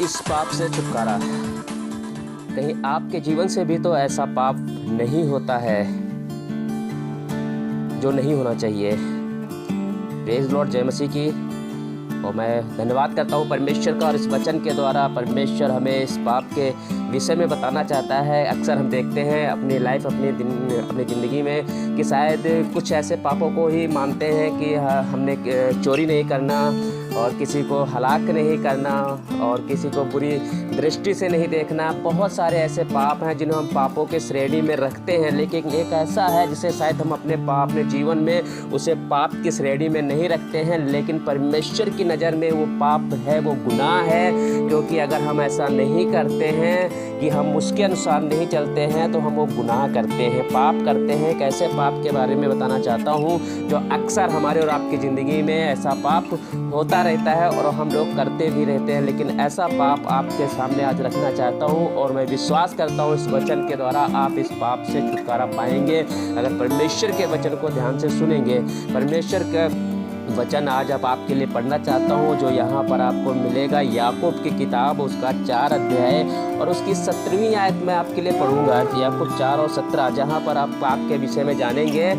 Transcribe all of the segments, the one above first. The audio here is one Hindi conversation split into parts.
इस पाप से छुटकारा। कहीं आपके जीवन से भी तो ऐसा पाप नहीं होता है जो नहीं होना चाहिए। प्रेज़ लॉर्ड, जय मसीह की। और मैं धन्यवाद करता हूँ परमेश्वर का, और इस वचन के द्वारा परमेश्वर हमें इस पाप के विषय में बताना चाहता है। अक्सर हम देखते हैं अपनी लाइफ, अपनी ज़िंदगी में कि शायद कुछ ऐसे पापों को ही मानते हैं कि हमने चोरी नहीं करना, और किसी को हलाक नहीं करना, और किसी को बुरी दृष्टि से नहीं देखना। बहुत सारे ऐसे पाप हैं जिन्हें हम पापों के श्रेणी में रखते हैं, लेकिन एक ऐसा है जिसे शायद हम अपने जीवन में उसे पाप की श्रेणी में नहीं रखते हैं, लेकिन परमेश्वर की नज़र में वो पाप है, वो गुनाह है। क्योंकि अगर हम ऐसा नहीं करते हैं कि हम उसके अनुसार नहीं चलते हैं तो हम वो गुनाह करते हैं, पाप करते हैं। एक ऐसे पाप के बारे में बताना चाहता हूँ जो अक्सर हमारे और आपकी ज़िंदगी में ऐसा पाप होता रहता है और हम लोग करते भी रहते हैं। लेकिन ऐसा पाप आपके सामने आज रखना चाहता हूँ, और मैं विश्वास करता हूँ इस वचन के द्वारा आप इस पाप से छुटकारा पाएंगे अगर परमेश्वर के वचन को ध्यान से सुनेंगे। परमेश्वर का वचन आज अब आपके लिए पढ़ना चाहता हूँ, जो यहाँ पर आपको मिलेगा याकूब की किताब, उसका 4 अध्याय और उसकी 17वीं आयत में आपके लिए पढ़ूंगा। याकूब 4 और 17, जहाँ पर आप पाप के विषय में जानेंगे।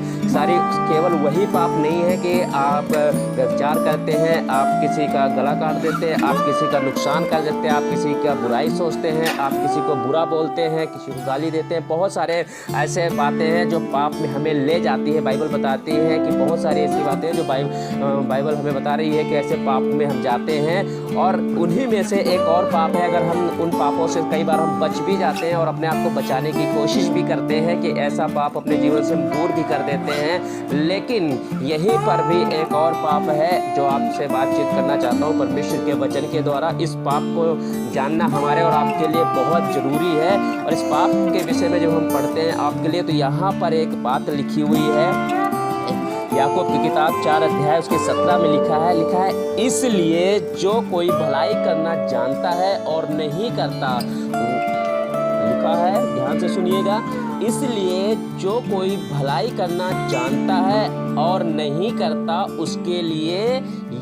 केवल वही पाप नहीं है कि आप व्यभिचार करते हैं, आप किसी का गला काट देते हैं, आप किसी का नुकसान कर देते हैं, आप किसी का बुराई सोचते हैं, आप किसी को बुरा बोलते हैं, किसी को गाली देते हैं। बहुत सारे ऐसे बातें हैं जो पाप में हमें ले जाती है। बाइबल बताती है कि बहुत सारी ऐसी बातें हैं जो बाइबल हमें बता रही है कि ऐसे पाप में हम जाते हैं, और उन्हीं में से एक और पाप है। अगर हम उन पापों से कई बार हम बच भी जाते हैं और अपने आप को बचाने की कोशिश भी करते हैं कि ऐसा पाप अपने जीवन से हम दूर भी कर देते हैं, लेकिन यहीं पर भी एक और पाप है जो आपसे बातचीत करना चाहता हूँ परमेश्वर के वचन के द्वारा। इस पाप को जानना हमारे और आपके लिए बहुत ज़रूरी है। और इस पाप के विषय में जब हम पढ़ते हैं आपके लिए, तो यहाँ पर एक बात लिखी हुई है। याकूब की किताब 4 अध्याय उसके 17 में लिखा है इसलिए जो कोई भलाई करना जानता है और नहीं करता, लिखा है, ध्यान से सुनिएगा, इसलिए जो कोई भलाई करना जानता है और नहीं करता उसके लिए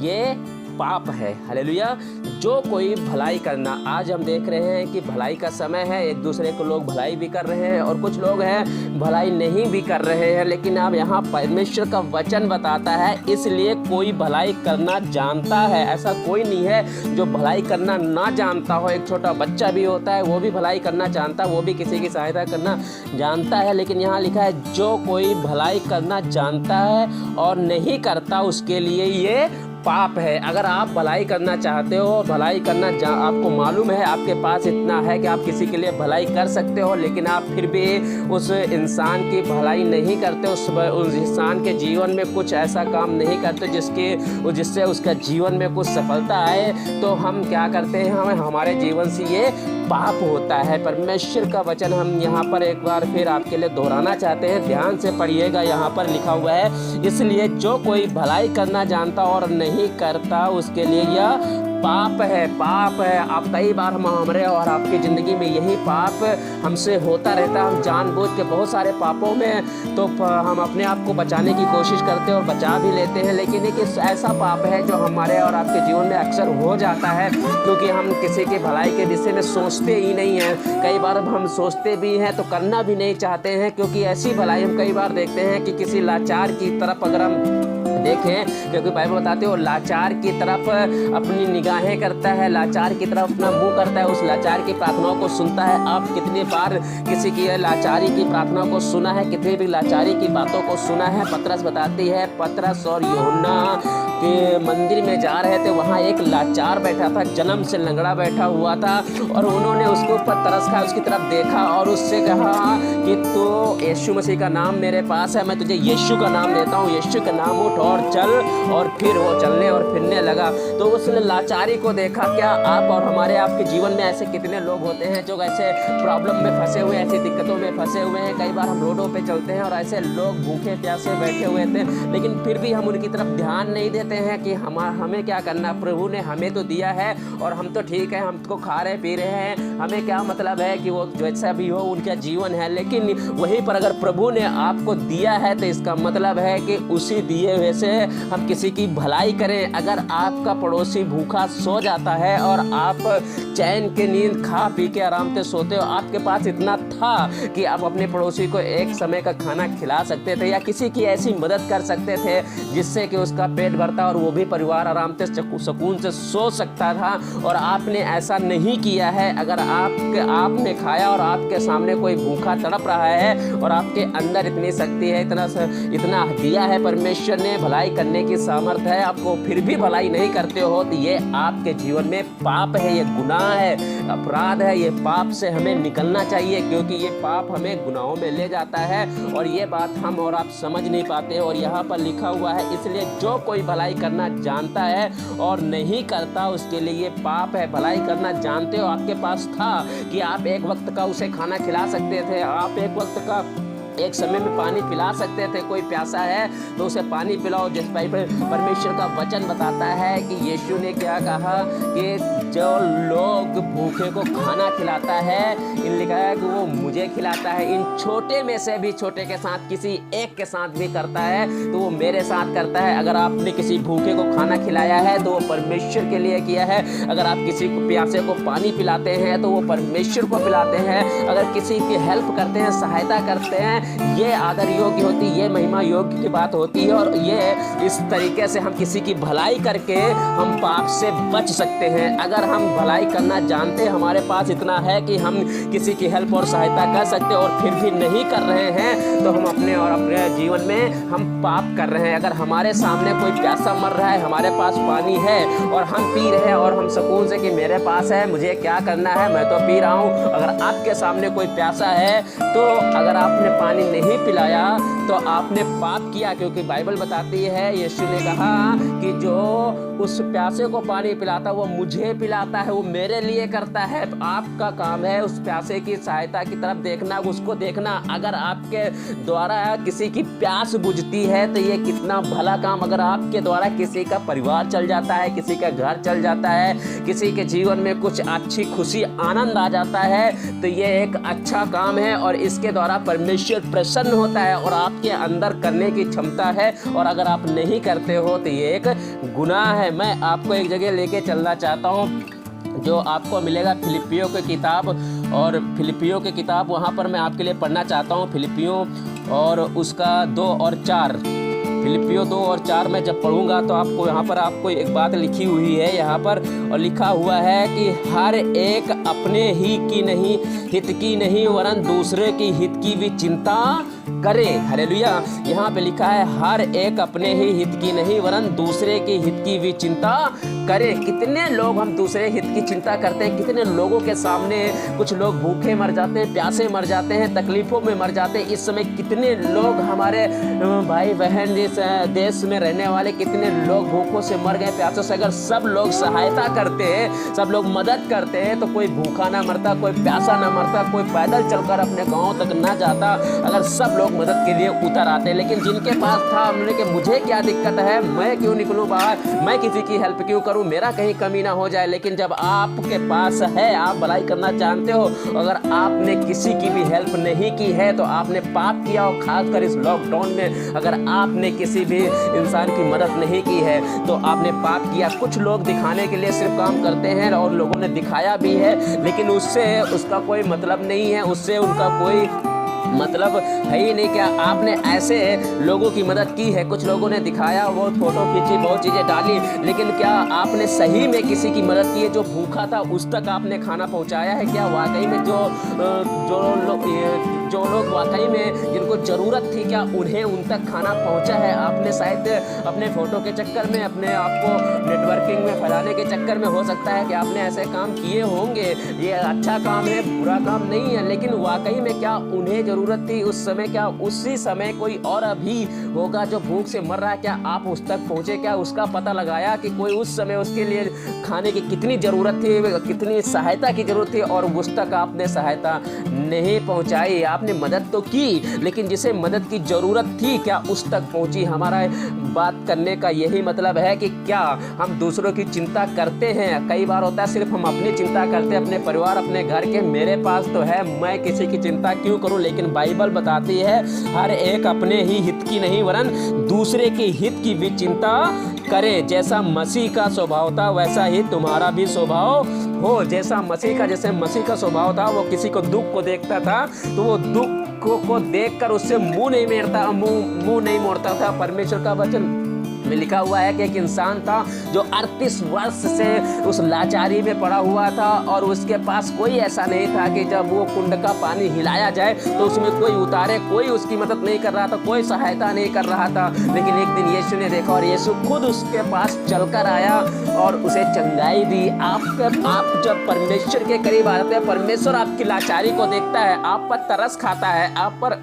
ये पाप है। हालेलुया। जो कोई भलाई करना, आज हम देख रहे हैं कि भलाई का समय है, एक दूसरे को लोग भलाई भी कर रहे हैं और कुछ लोग हैं भलाई नहीं भी कर रहे हैं। लेकिन अब यहाँ परमेश्वर का वचन बताता है इसलिए कोई भलाई करना जानता है। ऐसा कोई नहीं है जो भलाई करना ना जानता हो। एक छोटा बच्चा भी होता है, वो भी भलाई करना जानता है, वो भी किसी की सहायता करना जानता है। लेकिन यहाँ लिखा है जो कोई भलाई करना जानता है और नहीं करता उसके लिए ये पाप है। अगर आप भलाई करना चाहते हो, भलाई करना आपको मालूम है, आपके पास इतना है कि आप किसी के लिए भलाई कर सकते हो, लेकिन आप फिर भी उस इंसान की भलाई नहीं करते, उस इंसान के जीवन में कुछ ऐसा काम नहीं करते जिससे उसका जीवन में कुछ सफलता आए, तो हम क्या करते हैं, हमारे जीवन से ये पाप होता है। परमेश्वर का वचन हम यहाँ पर एक बार फिर आपके लिए दोहराना चाहते हैं, ध्यान से पढ़िएगा। यहाँ पर लिखा हुआ है इसलिए जो कोई भलाई करना जानता और नहीं करता उसके लिए यह पाप है। पाप है। आप कई बार हमारे और आपकी ज़िंदगी में यही पाप हमसे होता रहता है। हम जानबूझ के बहुत सारे पापों में तो हम अपने आप को बचाने की कोशिश करते हैं और बचा भी लेते हैं, लेकिन एक ऐसा पाप है जो हमारे और आपके जीवन में अक्सर हो जाता है, क्योंकि हम किसी की भलाई के विषय में सोचते ही नहीं हैं। कई बार हम सोचते भी हैं तो करना भी नहीं चाहते हैं, क्योंकि ऐसी भलाई हम कई बार देखते हैं कि किसी लाचार की तरफ अगर हम देखें, क्योंकि बाइबल बताते हो लाचार की तरफ अपनी निगाहें करता है, लाचार की तरफ अपना मुंह करता है, उस लाचार की प्रार्थनाओं को सुनता है। आप कितनी बार किसी की लाचारी की प्रार्थना को सुना है, कितनी भी लाचारी की बातों को सुना है। पतरस बताती है, पतरस और यूहन्ना के मंदिर में जा रहे थे, वहाँ एक लाचार बैठा था, जन्म से लंगड़ा बैठा हुआ था, और उन्होंने उसके ऊपर तरस खाया, उसकी तरफ देखा और उससे कहा कि तो यीशु मसीह का नाम मेरे पास है, मैं तुझे यीशु का नाम देता हूँ, यीशु का नाम उठ और चल। और फिर वो चलने और फिरने लगा। तो उसने लाचारी को देखा। क्या आप और हमारे आपके जीवन में ऐसे कितने लोग होते हैं जो ऐसे प्रॉब्लम में फंसे हुए, ऐसी दिक्कतों में फंसे हुए हैं। कई बार हम रोडों पे चलते हैं और ऐसे लोग भूखे प्यासे बैठे हुए थे, लेकिन फिर भी हम उनकी तरफ ध्यान नहीं देते करते हैं कि हमें क्या करना, प्रभु ने हमें तो दिया है और हम तो ठीक है, हम तो खा रहे पी रहे हैं, हमें क्या मतलब है कि वो जैसा भी हो उनका जीवन है। लेकिन वहीं पर अगर प्रभु ने आपको दिया है तो इसका मतलब है कि उसी दिए हुए से हम किसी की भलाई करें। अगर आपका पड़ोसी भूखा सो जाता है और आप चैन की नींद खा पी के आराम से सोते हो, आपके पास इतना था कि आप अपने पड़ोसी को एक समय का खाना खिला सकते थे या किसी की ऐसी मदद कर सकते थे जिससे कि उसका पेट भरता और वो भी परिवार आराम से सुकून से सो सकता था, और आपने ऐसा नहीं किया है। अगर आपने खाया और आपके सामने कोई भूखा तड़प रहा है और आपके अंदर इतनी शक्ति है, इतना दिया है परमेश्वर ने, भलाई करने की सामर्थ्य है, आपको फिर भी भलाई नहीं करते हो, तो ये आपके जीवन में पाप है, ये गुनाह है, अपराध है। ये पाप से हमें निकलना चाहिए, क्योंकि ये पाप हमें गुनाहों में ले जाता है और ये बात हम और आप समझ नहीं पाते। और यहाँ पर लिखा हुआ है, इसलिए जो कोई भलाई करना जानता है और नहीं करता उसके लिए ये पाप है। भलाई करना जानते हो, आपके पास था कि आप एक वक्त का उसे खाना खिला सकते थे, आप एक वक्त का एक समय में पानी पिला सकते थे। कोई प्यासा है तो उसे पानी पिलाओ। जिस परमेश्वर का वचन बताता है कि यीशु ने क्या कहा कि जो लोग भूखे को खाना खिलाता है, इन लिखा है कि वो मुझे खिलाता है। इन छोटे में से भी छोटे के साथ किसी एक के साथ भी करता है तो वो मेरे साथ करता है। अगर आपने किसी भूखे को खाना खिलाया है तो वो परमेश्वर के लिए किया है। अगर आप किसी को प्यासे को पानी पिलाते हैं तो वो परमेश्वर को पिलाते हैं। अगर किसी की हेल्प करते हैं, सहायता करते हैं, ये आदर योग्य होती, ये महिमा योग्य की बात होती है। और ये इस तरीके से हम किसी की भलाई करके हम पाप से बच सकते हैं। अगर हम भलाई करना जानते हैं, हमारे पास इतना है कि हम किसी की हेल्प और सहायता कर सकते हैं और फिर भी नहीं कर रहे हैं, तो हम अपने जीवन में हम पाप कर रहे हैं। अगर हमारे सामने कोई प्यासा मर रहा है, हमारे पास पानी है और हम पी रहे हैं और हम सुकून से कि मेरे पास है, मुझे क्या करना है, मैं तो पी रहा हूँ। अगर आपके सामने कोई प्यासा है तो अगर आपने पानी नहीं पिलाया तो आपने पाप किया, क्योंकि बाइबल बताती है, यीशु ने कहा कि जो उस प्यासे को पानी पिलाता वो मुझे पिलाता है, वो मेरे लिए करता है। आपका काम है उस प्यासे की सहायता की तरफ देखना, उसको देखना। अगर आपके द्वारा किसी की प्यास बुझती है तो ये कितना भला काम। अगर आपके द्वारा किसी का परिवार चल जाता है, किसी का घर चल जाता है, किसी के जीवन में कुछ अच्छी खुशी आनंद आ जाता है, तो ये एक अच्छा काम है और इसके द्वारा परमेश्वर प्रसन्न होता है और आपके अंदर करने की क्षमता है। और अगर आप नहीं करते हो तो ये एक गुनाह है। मैं आपको एक जगह लेके चलना चाहता हूँ जो आपको मिलेगा फिलिपियों की किताब, और फिलिपियों की किताब वहाँ पर मैं आपके लिए पढ़ना चाहता हूँ। फिलिपियों और उसका 2 और 4, फिलिपियों 2 और 4 में जब पढ़ूंगा तो आपको यहाँ पर आपको एक बात लिखी हुई है यहाँ पर, और लिखा हुआ है कि हर एक अपने ही की नहीं, हित की नहीं, वरन दूसरे की हित की भी चिंता करे। हालेलुया। यहाँ पे लिखा है हर एक अपने ही हित की नहीं वरन दूसरे की हित की भी चिंता करे। कितने लोग हम दूसरे हित की चिंता करते हैं, कितने लोगों के सामने कुछ लोग भूखे मर जाते हैं, प्यासे मर जाते हैं, तकलीफों में मर जाते हैं। इस समय कितने लोग हमारे भाई बहन जिस देश में रहने वाले कितने लोग भूखों से मर गए, प्यासों से। अगर सब लोग सहायता करते हैं, सब लोग मदद करते हैं तो कोई भूखा ना मरता, कोई प्यासा ना मरता, कोई पैदल चलकर अपने गाँव तक ना जाता। अगर सब लोग मदद के लिए उतर आते। लेकिन जिनके पास था उन्होंने कि मुझे क्या दिक्कत है, मैं क्यों निकलूं बाहर, मैं किसी की हेल्प क्यों करूं, मेरा कहीं कमी ना हो जाए। लेकिन जब आपके पास है, आप भलाई करना जानते हो, अगर आपने किसी की भी हेल्प नहीं की है तो आपने पाप किया। और खासकर इस लॉकडाउन में अगर आपने किसी भी इंसान की मदद नहीं की है तो आपने पाप किया। कुछ लोग दिखाने के लिए सिर्फ काम करते हैं और लोगों ने दिखाया भी है, लेकिन उससे उसका कोई मतलब नहीं है, उससे उनका कोई मतलब है ही नहीं। क्या आपने ऐसे लोगों की मदद की है? कुछ लोगों ने दिखाया, बहुत फोटो खींची, बहुत चीज़ें डाली, लेकिन क्या आपने सही में किसी की मदद की है? जो भूखा था उस तक आपने खाना पहुंचाया है क्या? वाकई में जो लोग वाकई में जिनको ज़रूरत थी, क्या उन्हें उन तक खाना पहुंचा है? आपने शायद अपने फ़ोटो के चक्कर में, अपने आप को नेटवर्किंग में फैलाने के चक्कर में हो सकता है कि आपने ऐसे काम किए होंगे। ये अच्छा काम है, बुरा काम नहीं है, लेकिन वाकई में क्या उन्हें ज़रूरत थी उस समय? क्या उसी समय कोई और अभी होगा जो भूख से मर रहा है? क्या आप उस तक पहुँचे? क्या उसका पता लगाया कि कोई उस समय उसके लिए खाने की कितनी ज़रूरत थी, कितनी सहायता की ज़रूरत थी और उस तक आपने सहायता नहीं पहुँचाई? आपने मदद तो की, लेकिन जिसे मदद की ज़रूरत थी क्या उस तक पहुंची? हमारा बात करने का यही मतलब है कि क्या हम दूसरों की चिंता करते हैं? कई बार होता है सिर्फ हम अपनी चिंता करते हैं, अपने परिवार, अपने घर के, मेरे पास तो है, मैं किसी की चिंता क्यों करूं? लेकिन बाइबल बताती है हर एक अपने ही हित की नहीं वरन दूसरे के हित की भी चिंता करे। जैसा मसीह का स्वभाव था वैसा ही तुम्हारा भी स्वभाव हो। जैसे मसीह का स्वभाव था, वो किसी को दुख को देखता था तो वो दुख को देखकर उससे मुंह नहीं मोड़ता था। परमेश्वर का वचन में लिखा हुआ है कि एक इंसान था जो 38 वर्ष से उस लाचारी में पड़ा हुआ था और उसके पास कोई ऐसा नहीं था कि जब वो कुंड का पानी हिलाया जाए तो उसमें कोई उतारे, कोई उसकी मदद नहीं कर रहा था, कोई सहायता नहीं कर रहा था। लेकिन एक दिन यीशु ने देखा और यीशु खुद उसके पास चलकर आया और उसे चंगाई दी। आप जब परमेश्वर के करीब आते हैं, परमेश्वर आपकी लाचारी को देखता है, आप पर तरस खाता है, आप पर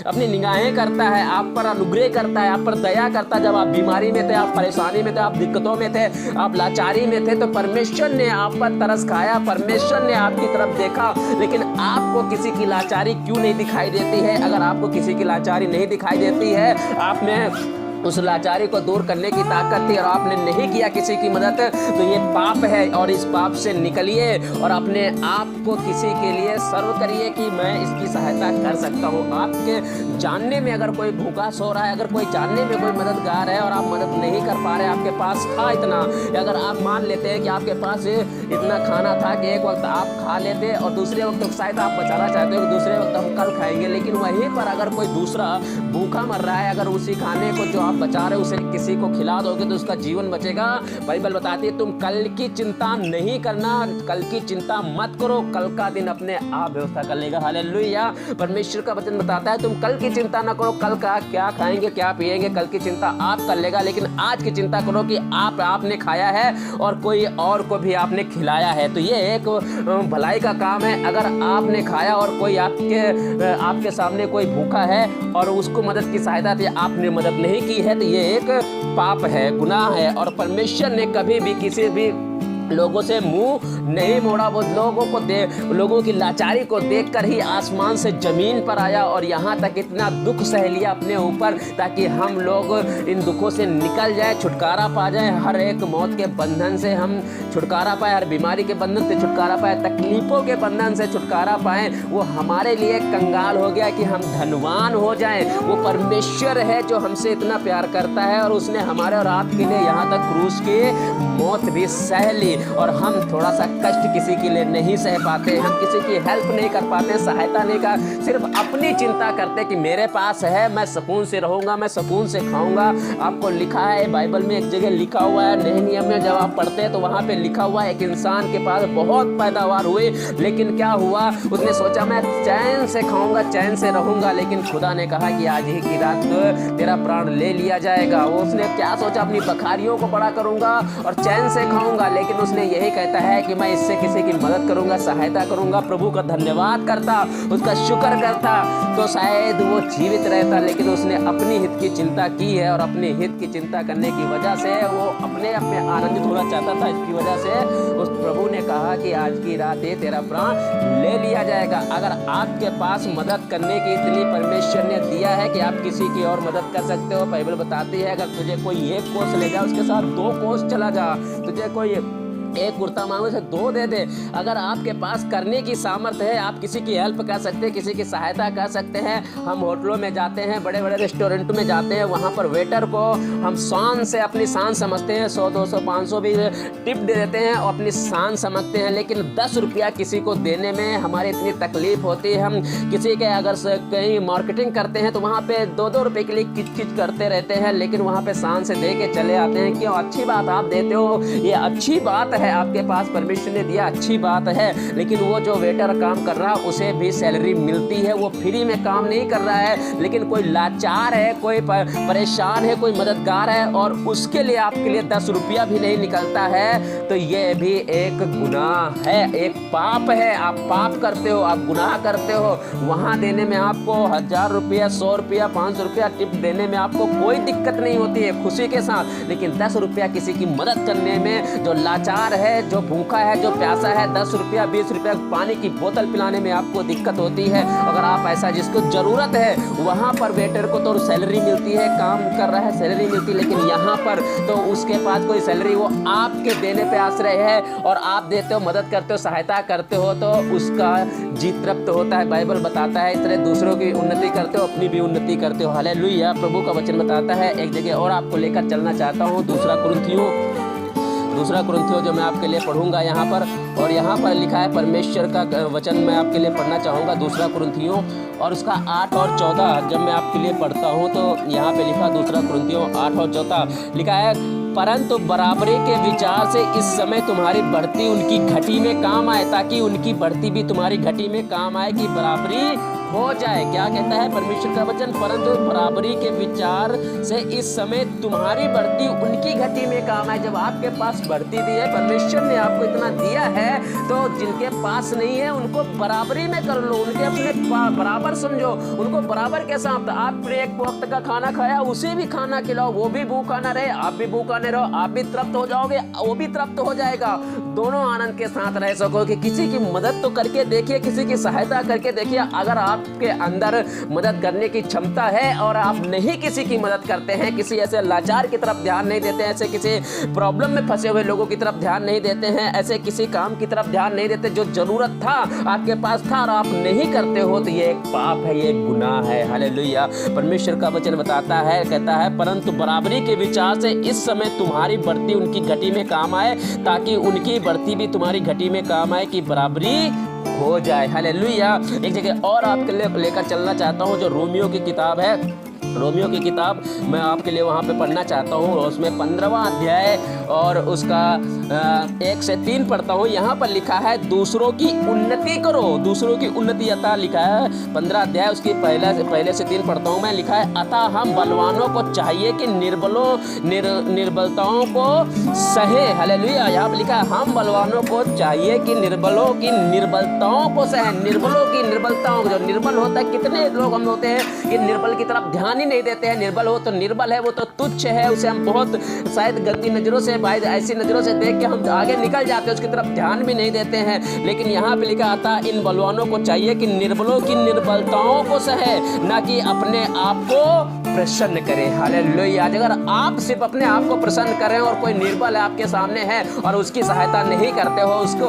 अपनी निगाहें करता है, आप पर अनुग्रह करता है, आप पर दया करता है। जब आप बीमारी में थे, आप परेशानी में थे, आप दिक्कतों में थे, आप लाचारी में थे, तो परमेश्वर ने आप पर तरस खाया, परमेश्वर ने आपकी तरफ देखा। लेकिन आपको किसी की लाचारी क्यों नहीं दिखाई देती है? अगर आपको किसी की लाचारी नहीं दिखाई देती है, आप में उस लाचारी को दूर करने की ताकत थी और आपने नहीं किया किसी की मदद, तो ये पाप है और इस पाप से निकलिए और अपने आप को किसी के लिए सर्व करिए कि मैं इसकी सहायता कर सकता हूँ। आपके जानने में अगर कोई भूखा सो रहा है, अगर कोई जानने में कोई मददगार है और आप मदद नहीं कर पा रहे, आपके पास था इतना, अगर आप मान लेते हैं कि आपके पास इतना खाना था कि एक वक्त आप खा लेते और दूसरे वक्त शायद आप बचाना चाहते हो कि दूसरे वक्त हम कल खाएंगे, लेकिन वहीं पर अगर कोई दूसरा भूखा मर रहा है, अगर उसी खाने को जो बचा रहे उसे किसी को खिला दोगे तो उसका जीवन बचेगा। बाइबल बताती है तुम कल की चिंता नहीं करना, कल की चिंता मत करो, कल का दिन अपने आप व्यवस्था कर लेगा। हालेलुया। परमेश्वर का वचन बताता है तुम कल की चिंता ना करो, कल का क्या खाएंगे क्या पिएंगे, कल की चिंता आप कर लेगा। लेकिन आज की चिंता करो कि आपने खाया है और कोई और को भी आपने खिलाया है, तो ये एक भलाई का काम है। अगर आपने खाया और कोई आपके सामने कोई भूखा है और उसको मदद की सहायता थी, आपने मदद नहीं की है, तो ये एक पाप है, गुनाह है। और परमेश्वर ने कभी भी किसी भी लोगों से मुंह नहीं मोड़ा। वो लोगों की लाचारी को देखकर ही आसमान से जमीन पर आया और यहाँ तक इतना दुख सह लिया अपने ऊपर ताकि हम लोग इन दुखों से निकल जाए, छुटकारा पा जाए, हर एक मौत के बंधन से हम छुटकारा पाए, हर बीमारी के बंधन से छुटकारा पाए, तकलीफों के बंधन से छुटकारा पाए। वो हमारे लिए कंगाल हो गया कि हम धनवान हो जाएं। वो परमेश्वर है जो हमसे इतना प्यार करता है और उसने हमारे और आपके लिए यहाँ तक क्रूस की मौत भी सह ली। और हम थोड़ा सा कष्ट किसी के लिए नहीं सह पाते, हम किसी की हेल्प नहीं कर पाते, सहायता नहीं कर, सिर्फ अपनी चिंता करते कि मेरे पास है, मैं सुकून से रहूंगा, मैं सुकून से खाऊंगा। आपको लिखा है बाइबल में एक जगह लिखा हुआ है, नहमीया में जब आप पढ़ते हैं तो वहाँ पे लिखा हुआ है एक इंसान के पास बहुत पैदावार हुई, लेकिन क्या हुआ, उसने सोचा मैं चैन से खाऊंगा, चैन से रहूंगा, लेकिन खुदा ने कहा कि आज ही की रात तेरा प्राण ले लिया जाएगा। उसने क्या सोचा, अपनी बखारियों को बड़ा करूंगा और चैन से खाऊंगा, लेकिन उसने यही कहता है कि मैं इससे किसी की मदद करूंगा, सहायता करूंगा, प्रभु का धन्यवाद करता, उसका शुक्र करता, तो शायद वो जीवित रहता। लेकिन उसने अपनी हित की चिंता की है और अपने हित की चिंता करने की वजह से वो अपने आप में आनंदित होना चाहता था। इसकी वजह से उस प्रभु ने कहा कि आज की रात ये तेरा प्राण ले लिया जाएगा। अगर आपके पास मदद करने की इतनी परमेश्वर ने दिया है कि आप किसी की और मदद कर सकते हो, बाइबल बताती है अगर तुझे कोई एक कोस ले जा, उसके साथ 2 कोस चला जा, तुझे कोई एक कुर्ता मांगो से 2 दे दे। अगर आपके पास करने की सामर्थ्य है, आप किसी की हेल्प कर सकते हैं, किसी की सहायता कर सकते हैं। हम होटलों में जाते हैं, बड़े बड़े रेस्टोरेंट में जाते हैं, वहाँ पर वेटर को हम शान से अपनी शान समझते हैं, 100, 200, 500 भी टिप दे देते हैं और अपनी शान समझते हैं। लेकिन 10 रुपया किसी को देने में हमारी इतनी तकलीफ होती है। हम किसी के अगर कहीं मार्केटिंग करते हैं तो वहाँ पे 2-2 रुपये के लिए किच करते रहते हैं, लेकिन वहाँ पे शान से दे के चले आते हैं। क्यों? अच्छी बात आप देते हो, ये अच्छी बात है, आपके पास परमिशन ने दिया, अच्छी बात है। लेकिन वो जो वेटर काम कर रहा है उसे भी सैलरी मिलती है, वो फ्री में काम नहीं कर रहा है। लेकिन कोई लाचार है, कोई परेशान है, कोई मददगार है और उसके लिए आपके लिए 10 रुपया भी नहीं निकलता है, तो ये भी एक गुनाह है, एक पाप है। आप पाप करते हो, आप गुनाह करते हो। वहाँ देने में आपको 1000 रुपया, 100 रुपया, 500 रुपया टिप देने में आपको कोई दिक्कत नहीं होती है, खुशी के साथ। लेकिन 10 रुपया किसी की मदद करने में, जो लाचार बीमार है, जो भूखा है, जो प्यासा है, 10 रुपया 20 रुपया पानी की बोतल पिलाने में आपको दिक्कत होती है, अगर आप ऐसा जिसको ज़रूरत है, वहाँ पर वेटर को तो सैलरी मिलती है, काम कर रहा है सैलरी मिलती है, लेकिन यहाँ पर तो उसके पास कोई सैलरी, वो आपके देने पे आश्रय है और आप देते हो, मदद करते हो, सहायता करते हो तो उसका जी तृप्त होता है। बाइबल बताता है इस तरह दूसरों की उन्नति करते हो, अपनी भी उन्नति करते हो। हालेलुया। प्रभु का वचन बताता है, एक जगह और आपको लेकर चलना चाहता हूँ, दूसरा कुरिन्थियों जो मैं आपके लिए पढ़ूंगा यहाँ पर, और यहाँ पर लिखा है परमेश्वर का वचन मैं आपके लिए पढ़ना चाहूँगा, दूसरा कुरिन्थियों और उसका 8 और 14 जब मैं आपके लिए पढ़ता हूँ तो यहाँ पे लिखा, दूसरा कुरिन्थियों 8 और 14 लिखा है, परंतु बराबरी के विचार से इस समय तुम्हारी बढ़ती उनकी घटी में काम आए, ताकि उनकी बढ़ती भी तुम्हारी घटी में काम आए, कि बराबरी हो जाए। क्या कहता है परमेश्वर का वचन? परंतु बराबरी के विचार से इस समय तुम्हारी बढ़ती उनकी घटी में काम आए। जब आपके पास बढ़ती दी है, परमेश्वर ने आपको इतना दिया है, तो जिनके पास नहीं है उनको बराबरी में कर लो, उनके अपने बराबर समझो, उनको बराबर के साथ। आपने एक वक्त का खाना खाया, उसे भी खाना खिलाओ, वो भी भूखा ना रहे, आप भी भूखा न रहो, आप भी तृप्त हो जाओगे, वो भी तृप्त हो जाएगा, दोनों आनंद के साथ रह सकोगे। किसी की मदद तो करके देखिए, किसी की सहायता करके देखिए। अगर आपके अंदर मदद करने की क्षमता है और आप नहीं किसी की मदद करते हैं, किसी ऐसे लाचार की तरफ ध्यान नहीं देते हैं, ऐसे किसी प्रॉब्लम में फंसे हुए लोगों की तरफ ध्यान नहीं देते हैं, ऐसे किसी काम की तरफ ध्यान नहीं देते जो जरूरत था आपके पास था और आप नहीं करते हो, तो ये एक पाप है, ये एक गुनाह है। हालेलुया। परमेश्वर का वचन बताता है, कहता है, परंतु बराबरी के विचार से इस समय तुम्हारी बढ़ती उनकी घटी में काम आए, ताकि उनकी बढ़ती भी तुम्हारी घटी में काम आए, कि बराबरी हो जाए। हालेलुया। एक जगह और आपके लिए लेकर चलना चाहता हूँ, जो रोमियो की किताब है, रोमियो की किताब मैं आपके लिए वहाँ पे पढ़ना चाहता हूँ, और उसमें 15वां अध्याय और उसका 1 से 3 पढ़ता हूँ। यहाँ पर लिखा है, दूसरों की उन्नति करो, दूसरों की उन्नति अतः लिखा है 15 अध्याय उसकी पहले से 3 पढ़ता हूँ मैं। लिखा है, अतः हम बलवानों को चाहिए कि निर्बलताओं को सहे। हालेलुया। यहाँ पर लिखा है, हम बलवानों को चाहिए कि निर्बलों की निर्बलताओं को सहे। निर्बलों की निर्बलताओं, जो निर्बल होता है, कितने लोग हम होते हैं कि निर्बल की तरफ ध्यान नहीं देते हैं। निर्बल हो तो निर्बल है, वो तो तुच्छ है, उसे हम बहुत शायद गंदी नजरों से, ऐसी नजरों से देख के हम आगे निकल जाते हैं, उसकी तरफ ध्यान भी नहीं देते हैं। लेकिन यहाँ पे लिखा आता, इन बलवानों को चाहिए कि निर्बलों की निर्बलताओं को सहे, ना कि अपने आप को प्रसन्न करें। हालेलुया। अगर आप सिर्फ अपने आप को प्रसन्न करें और कोई निर्बल आपके सामने है और उसकी सहायता नहीं करते हो, उसको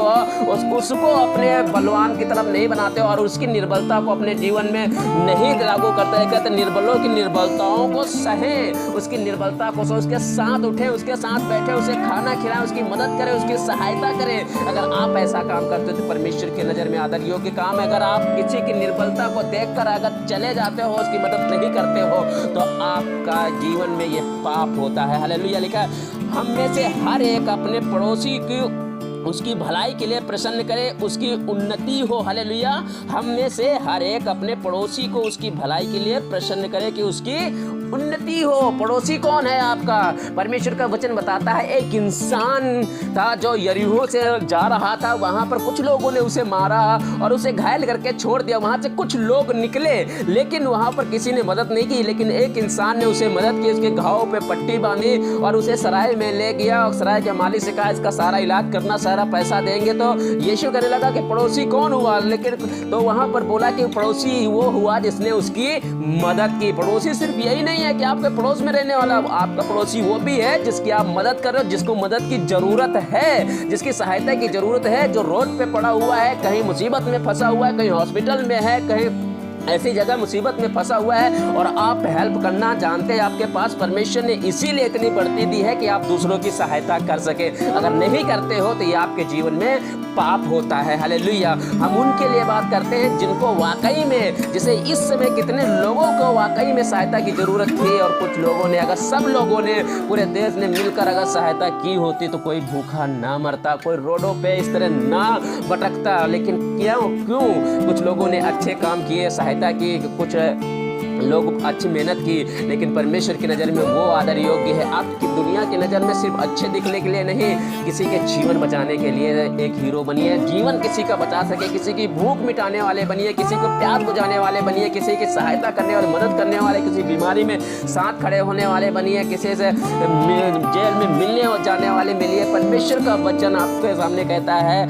अपने बलवान की तरफ नहीं बनाते हो और उसकी निर्बलता को अपने जीवन में नहीं लागू करते हैं, कहते निर्बलों की निर्बलताओं को सहें, उसकी निर्बलता को सो, उसके साथ उठे, उसके साथ बैठे, उसे खाना खिलाएं, उसकी मदद करें, उसकी सहायता करें। अगर आप ऐसा काम करते हो तो परमेश्वर की नज़र में आदर योग्य काम है। अगर आप किसी की निर्बलता को देखकर अगर चले जाते हो, उसकी मदद नहीं करते हो, तो आपका जीवन में ये पाप होता है। हालेलुया। लिखा है, हम में से हर एक अपने पड़ोसी की उसकी भलाई के लिए प्रसन्न करे, उसकी उन्नति हो। हालेलुया। हम में से हर एक अपने पड़ोसी को उसकी भलाई के लिए प्रसन्न करे, कि उसकी उन्नति हो। पड़ोसी कौन है आपका? परमेश्वर का वचन बताता है, एक इंसान था जो यरीहो से जा रहा था, वहां पर कुछ लोगों ने उसे मारा और उसे घायल करके छोड़ दिया। वहां से कुछ लोग निकले, लेकिन वहां पर किसी ने मदद नहीं की, लेकिन एक इंसान ने उसे मदद की, उसके घाव पे पट्टी बांधी और उसे सराय में ले गया, और सराय के मालिक से कहा, इसका सारा इलाज करना, सारा पैसा देंगे। तो यीशु कहने लगा कि पड़ोसी कौन हुआ? लेकिन तो वहां पर बोला कि पड़ोसी वो हुआ जिसने उसकी मदद की। पड़ोसी सिर्फ यही नहीं है कि आपके पड़ोस में रहने वाला, आपका पड़ोसी वो भी है जिसकी आप मदद कर रहे हो, जिसको मदद की जरूरत है, जिसकी सहायता की जरूरत है, जो रोड पे पड़ा हुआ है, कहीं मुसीबत में फंसा हुआ है, कहीं हॉस्पिटल में है, कहीं ऐसी जगह मुसीबत में फंसा हुआ है और आप हेल्प करना जानते हैं। आपके पास परमेश्वर ने इसीलिए इतनी बढ़ती दी है कि आप दूसरों की सहायता कर सके। अगर नहीं करते हो तो ये आपके जीवन में पाप होता है। हालेलुया। हम उनके लिए बात करते हैं जिनको वाकई में, जैसे इस समय कितने लोगों को वाकई में सहायता की जरूरत थी, और कुछ लोगों ने, अगर सब लोगों ने, पूरे देश ने मिलकर अगर सहायता की होती तो कोई भूखा ना मरता, कोई रोडों पे इस तरह ना भटकता। लेकिन क्यों कुछ लोगों ने अच्छे काम किए, सहायता की, कुछ लोग अच्छी मेहनत की, लेकिन परमेश्वर की नज़र में वो आदर योग्य है। आपकी दुनिया की नज़र में सिर्फ अच्छे दिखने के लिए नहीं, किसी के जीवन बचाने के लिए एक हीरो बनिए। जीवन किसी का बचा सके, किसी की भूख मिटाने वाले बनिए, किसी को प्यास बुझाने वाले बनिए, किसी की सहायता करने वाले, मदद करने वाले, किसी बीमारी में साथ खड़े होने वाले बनिए, किसी से जेल में मिलने और जाने वाले मिलिए। परमेश्वर का वचन आपके सामने कहता है,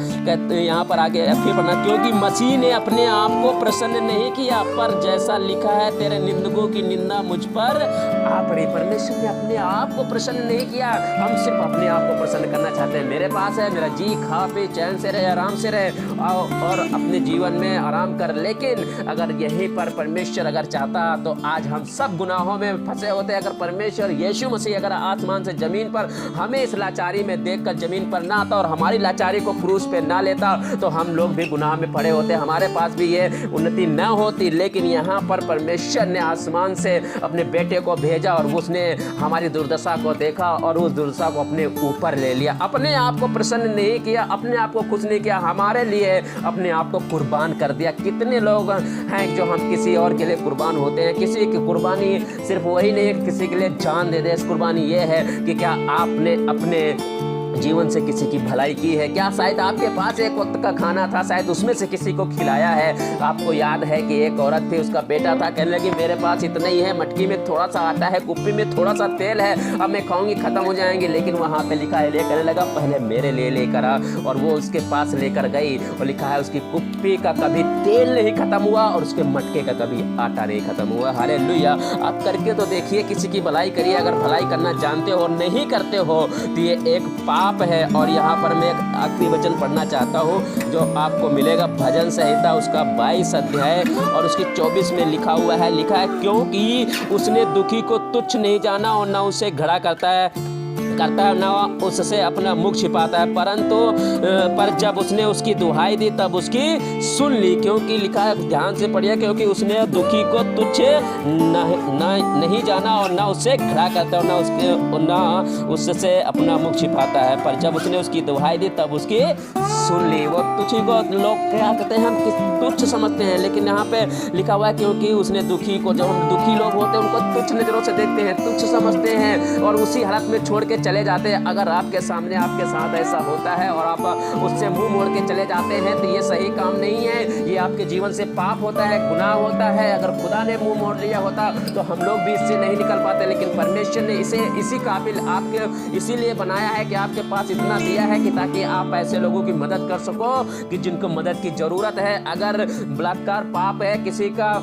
यहाँ पर आगे फिर पढ़ना, क्योंकि मसीह ने अपने आप को प्रसन्न नहीं किया, पर जैसा लिखा है, तेरे निंदकों की निंदा मुझ पर आ पड़ी। परमेश्वर ने अपने आप को प्रसन्न नहीं किया, हम सिर्फ अपने आप को प्रसन्न करना चाहते हैं। मेरे पास है, मेरा जी खा पी चैन से रहे, आराम से रहे और अपने जीवन में आराम कर। लेकिन अगर यहीं पर परमेश्वर अगर चाहता तो आज हम सब गुनाहों में फंसे होते। अगर परमेश्वर यीशु मसीह अगर आसमान से जमीन पर हमें इस लाचारी में देखकर जमीन पर ना आता और हमारी लाचारी को क्रूस पे ना लेता तो हम लोग भी गुनाह में पड़े होते, हमारे पास भी ये उन्नति न होती। लेकिन यहाँ पर परमेश्वर ने आसमान से अपने बेटे को भेजा और उसने हमारी दुर्दशा को देखा और उस दुर्दशा को अपने ऊपर ले लिया। अपने आप को प्रसन्न नहीं किया, अपने आप को खुश नहीं किया, हमारे लिए अपने आप को कुर्बान कर दिया। कितने लोग हैं जो हम किसी और के लिए कुर्बान होते हैं। किसी की कुर्बानी सिर्फ वही नहीं है किसी के लिए जान दे दे। कुर्बानी ये है कि क्या आपने अपने जीवन से किसी की भलाई की है? क्या शायद आपके पास एक वक्त का खाना था, शायद उसमें से किसी को खिलाया है? आपको याद है कि एक औरत थी, उसका बेटा था, कहने लगी मेरे पास इतना ही है, मटकी में थोड़ा सा आटा है, कुप्पी में थोड़ा सा तेल है, अब मैं खाऊंगी खत्म हो जाएंगे। लेकिन वहाँ पे लिखा है, कहने लगा पहले मेरे लिए लेकर आ, और वो उसके पास लेकर गई और लिखा है उसकी कुप्पी का कभी तेल नहीं खत्म हुआ और उसके मटके का कभी आटा नहीं खत्म हुआ। हालेलुया। आप करके तो देखिए, किसी की भलाई करिए। अगर भलाई करना जानते हो और नहीं करते हो तो ये एक पाप है। और यहाँ पर मैं एक आखिरी वचन पढ़ना चाहता हूँ जो आपको मिलेगा भजन संहिता उसका 22 अध्याय और उसकी 24 में लिखा हुआ है। लिखा है, क्योंकि उसने दुखी को तुच्छ नहीं जाना और न उसे घड़ा करता है न उससे अपना मुख छिपाता है, परंतु पर जब उसने उसकी दुहाई दी तब उसकी सुन ली। क्योंकि लिखा है, ध्यान से पढ़िए, क्योंकि उसने दुखी को तुच्छ नहीं जाना और ना उससे खड़ा करता और ना उससे अपना मुख छिपाता है, पर जब उसने उसकी दुहाई दी तब उसकी सुन ली। वो तुच्छी को लोग क्या कहते हैं, हम तुच्छ समझते हैं, लेकिन यहाँ पे लिखा हुआ है क्योंकि उसने दुखी को, जब हम दुखी लोग होते हैं उनको तुच्छ नजरों से देखते हैं, तुच्छ समझते हैं और उसी हालत में छोड़ के चले जाते हैं। अगर आपके सामने आपके साथ ऐसा होता है और आप उससे मुंह मोड़ के चले जाते हैं तो ये सही काम नहीं है, ये आपके जीवन से पाप होता है, गुनाह होता है। अगर खुदा ने मुंह मोड़ लिया होता तो हम लोग भी इससे नहीं निकल पाते, लेकिन परमेश्वर ने इसे इसी काबिल आपके इसीलिए बनाया है कि आपके पास इतना दिया है कि ताकि आप ऐसे लोगों की मदद कर सको कि जिनको मदद की जरूरत है। अगर बलात्कार पाप है, किसी का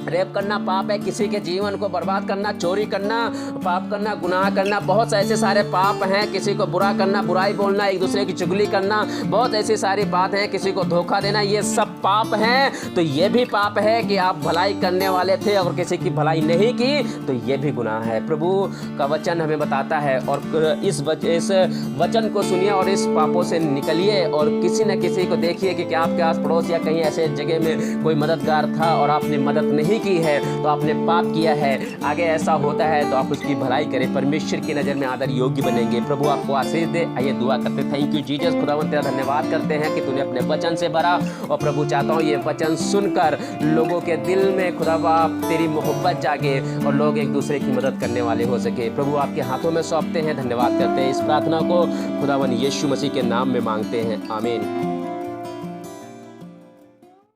रेप करना पाप है, किसी के जीवन को बर्बाद करना, चोरी करना पाप करना, गुनाह करना, बहुत से ऐसे सारे पाप हैं। किसी को बुरा करना, बुराई बोलना, एक दूसरे की चुगली करना, बहुत ऐसी सारी बात है, किसी को धोखा देना, ये सब पाप हैं। तो ये भी पाप है कि आप भलाई करने वाले थे और किसी की भलाई नहीं की, तो ये भी गुनाह है। प्रभु का वचन हमें बताता है और इस वचन को सुनिए और इस पापों से निकलिए और किसी न किसी को देखिए कि क्या आपके आस पड़ोस या कहीं ऐसे जगह में कोई मददगार था और आपने मदद नहीं की है तो आपने पाप किया है। आगे ऐसा होता है तो आप उसकी भलाई करें, परमेश्वर की नज़र में आदर योग्य बनेंगे। प्रभु आपको आशीष दे। आइए दुआ करते। Thank you Jesus. खुदावंद तेरा धन्यवाद करते हैं कि तूने अपने वचन से भरा और प्रभु चाहता हूँ ये वचन सुनकर लोगों के दिल में खुदा बाप तेरी मोहब्बत जागे और लोग एक दूसरे की मदद करने वाले हो सके। प्रभु आपके हाथों में सौंपते हैं, धन्यवाद करते हैं। इस प्रार्थना को खुदावंद यीशु मसीह के नाम में मांगते हैं, आमीन।